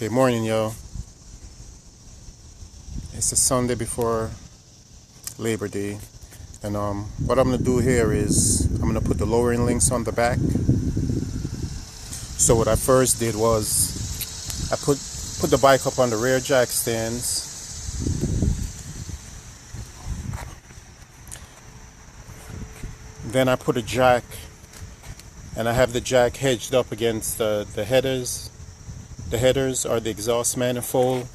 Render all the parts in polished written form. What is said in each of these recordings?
Okay, morning, yo. It's the Sunday before Labor Day, and what I'm gonna do here is I'm gonna put the lowering links on the back. So what I first did was I put the bike up on the rear jack stands. Then I put a jack, and I have the jack hedged up against the headers. The headers are the exhaust manifold.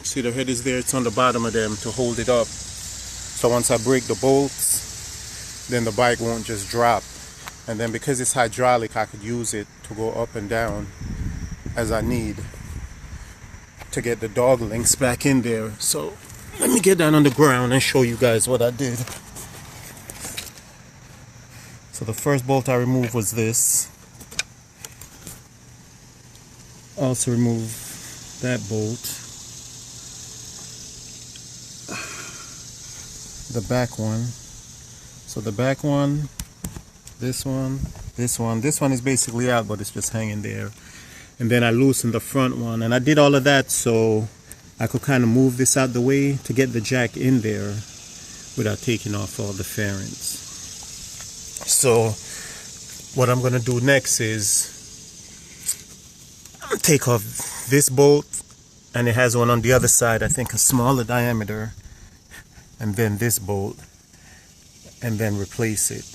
See the head is there, it's on the bottom of them to hold it up. So once I break the bolts, then the bike won't just drop. And then because it's hydraulic, I could use it to go up and down as I need to get the dog links back in there. So let me get down on the ground and show you guys what I did. So the first bolt I removed was this. Also remove that bolt. The back one. So the back one, this one is basically out, but it's just hanging there. And then I loosened the front one, and I did all of that so I could kind of move this out the way to get the jack in there without taking off all the fairings. So what I'm gonna do next is I'm gonna take off this bolt, and it has one on the other side, I think a smaller diameter, and then this bolt, and then replace it.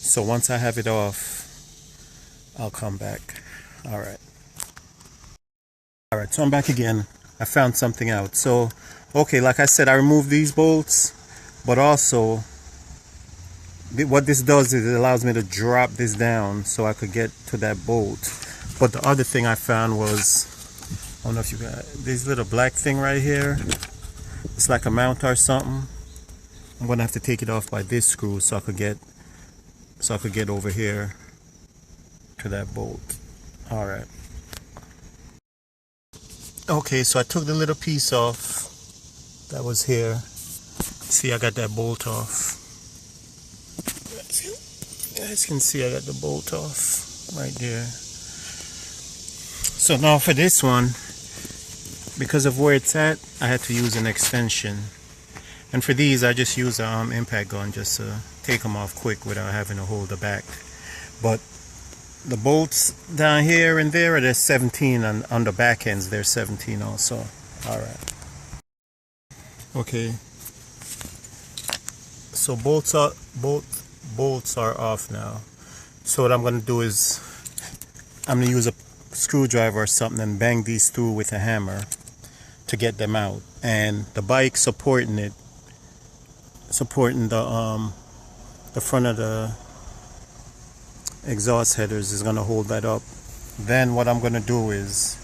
So once I have it off, I'll come back. Alright, so I'm back again. I found something out. So okay, like I said, I removed these bolts, but also what this does is it allows me to drop this down so I could get to that bolt. But the other thing I found was, I don't know if you got this little black thing right here. It's like a mount or something. I'm gonna have to take it off by this screw so I could get over here to that bolt. Alright. Okay, so I took the little piece off that was here. See, I got that bolt off. You guys can see I got the bolt off right there. So now for this one, because of where it's at, I had to use an extension. And for these, I just use an impact gun just to take them off quick without having to hold the back. But the bolts down here and there, they're 17, and on the back ends, they're 17 also. Alright. Okay. So both bolts are off now. So what I'm going to do is I'm going to use a screwdriver or something and bang these through with a hammer to get them out. And the bike supporting the front of the exhaust headers is going to hold that up. Then what I'm going to do is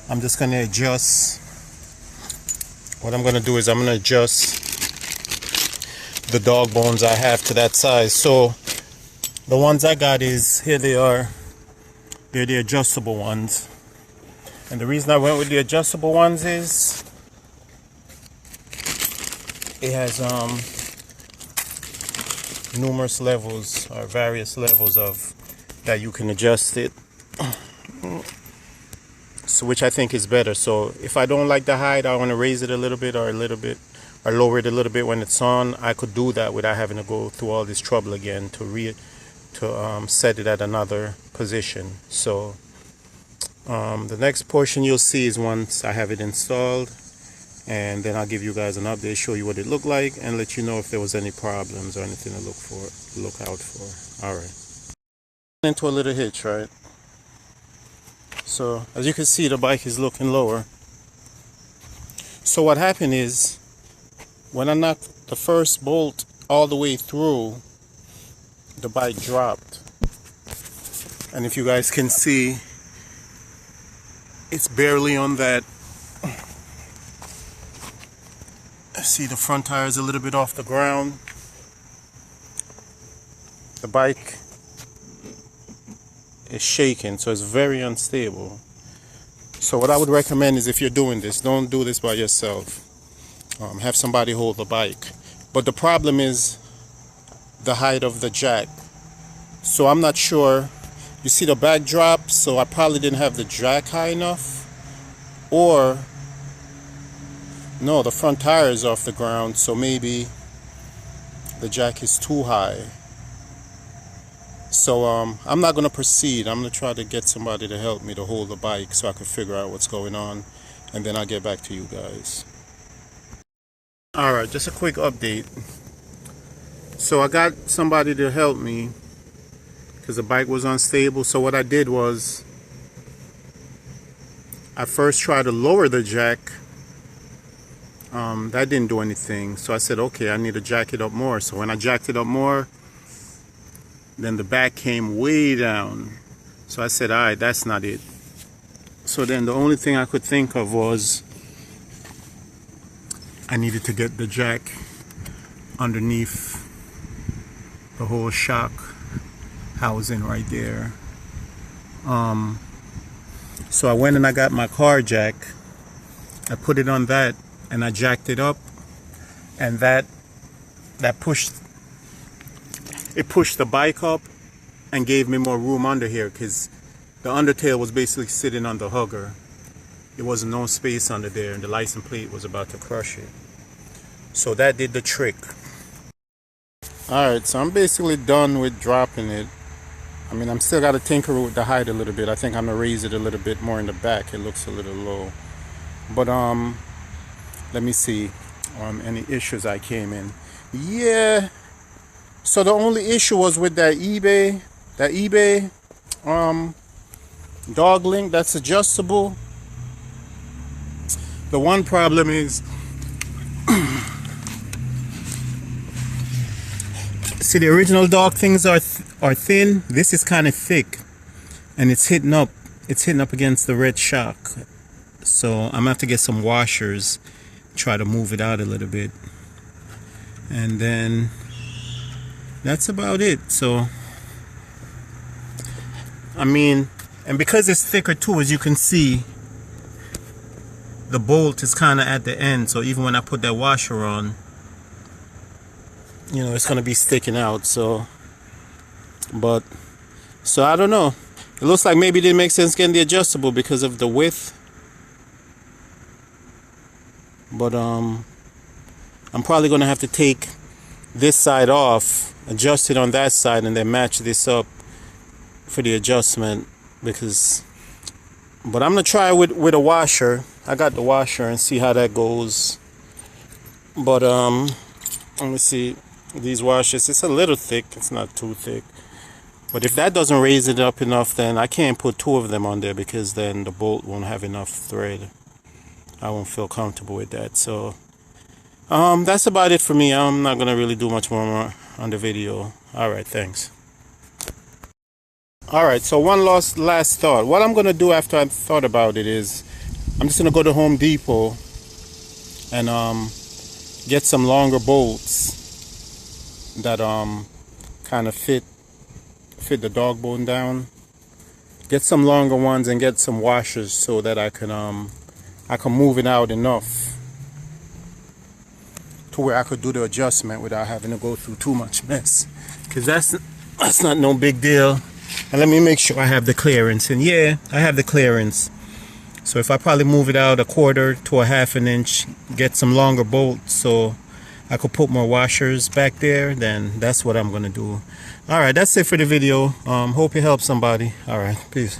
I'm just going to adjust. What I'm going to do is I'm going to adjust the dog bones I have to that size. So the ones I got is, here they are. They're the adjustable ones. And the reason I went with the adjustable ones is it has numerous levels or various levels of that you can adjust it. So which I think is better. So if I don't like the height, I want to raise it a little bit or lower it a little bit when it's on, I could do that without having to go through all this trouble again to set it at another position. So the next portion you'll see is once I have it installed, and then I'll give you guys an update, show you what it looked like, and let you know if there was any problems or anything to look out for. Alright. Into a little hitch, right? So as you can see, the bike is looking lower. So what happened is, when I knocked the first bolt all the way through, the bike dropped. And if you guys can see, it's barely on that. See, the front tire is a little bit off the ground. The bike is shaking, so it's very unstable. So what I would recommend is, if you're doing this, don't do this by yourself. Have somebody hold the bike. But the problem is, the height of the jack. So I'm not sure. You see the back drop, so I probably didn't have the jack high enough, or no, the front tire is off the ground, so maybe the jack is too high. So I'm not going to proceed. I'm going to try to get somebody to help me to hold the bike so I can figure out what's going on, and then I'll get back to you guys. Alright, just a quick update. So I got somebody to help me because the bike was unstable. So what I did was I first tried to lower the jack. That didn't do anything. So I said, okay, I need to jack it up more. So when I jacked it up more, then the back came way down. So I said, all right, that's not it. So then the only thing I could think of was I needed to get the jack underneath the whole shock housing right there. So I went and I got my car jack. I put it on that and I jacked it up, and that pushed the bike up and gave me more room under here, because the undertail was basically sitting on the hugger. There was no space under there, and the license plate was about to crush it. So that did the trick. Alright, so I'm basically done with dropping it. I mean, I'm still got to tinker with the height a little bit. I think I'm going to raise it a little bit more in the back. It looks a little low. But let me see any issues I came in. Yeah. So the only issue was with that eBay dog link that's adjustable. The one problem is, see, the original dog things are thin. This is kind of thick, and it's hitting up against the red shock. So I'm gonna have to get some washers, try to move it out a little bit, and then that's about it. So I mean, and because it's thicker too, as you can see, the bolt is kind of at the end, so even when I put that washer on, you know, it's gonna be sticking out. So I don't know, it looks like maybe it didn't make sense getting the adjustable because of the width. But I'm probably gonna have to take this side off, adjust it on that side, and then match this up for the adjustment. But I'm gonna try with a washer. I got the washer and see how that goes. But let me see, these washers, it's a little thick, it's not too thick. But if that doesn't raise it up enough, then I can't put two of them on there, because then the bolt won't have enough thread. I won't feel comfortable with that. So that's about it for me. I'm not gonna really do much more on the video. Alright, thanks. Alright, so one last thought. What I'm gonna do after I've thought about it is I'm just gonna go to Home Depot and get some longer bolts that kind of fit the dog bone down. Get some longer ones and get some washers so that I can move it out enough to where I could do the adjustment without having to go through too much mess. Because that's not no big deal. And let me make sure I have the clearance. And yeah, I have the clearance. So if I probably move it out 1/4 to 1/2 inch, get some longer bolts so I could put more washers back there, then that's what I'm gonna do. Alright, that's it for the video. Hope it helps somebody. Alright, peace.